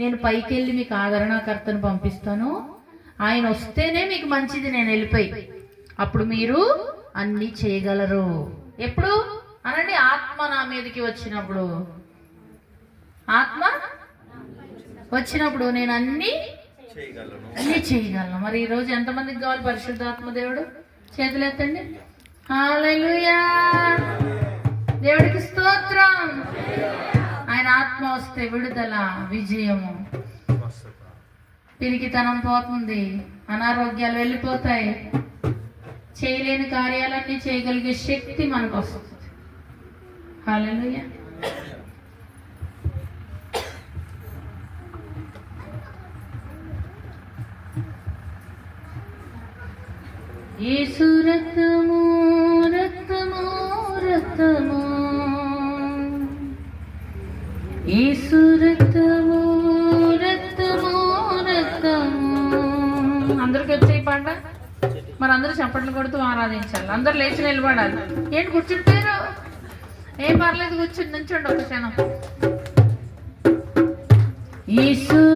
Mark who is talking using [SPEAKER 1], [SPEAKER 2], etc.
[SPEAKER 1] నేను పైకి వెళ్ళి మీకు ఆదరణకర్తను పంపిస్తాను, ఆయన వస్తేనే మీకు మంచిది, నేను వెళ్ళిపోయి అప్పుడు మీరు అన్ని చేయగలరు. ఎప్పుడు అనండి, ఆత్మ నా మీదకి వచ్చినప్పుడు. ఆత్మ వచ్చినప్పుడు నేను అన్ని చేయగలను. మరి ఈరోజు ఎంతమందికి కావాలి పరిశుద్ధాత్మ దేవుడు? చేతులెత్తండి. హల్లెలూయా, దేవుడికి స్తోత్రం. ఆయన ఆత్మ వస్తే విడుదల, విజయము, పిరికితనం పోతుంది, అనారోగ్యాలు వెళ్ళిపోతాయి, చేయలేని కార్యాలన్నీ చేయగలిగే శక్తి మనకు వస్తుంది. హల్లెలూయా. యేసు రక్తము రక్తము రక్తము, యేసు రక్తము రక్తము రక్తము. అందరికి వచ్చే పాట మరి అందరూ చప్పట్లు కొడుతూ ఆరాధించాలి. అందరు లేచి నిలబడాలి. ఏంటి కూర్చుంటారు? ఏం పర్లేదు, కూర్చుని నుంచోండి ఒక క్షణం. యేసు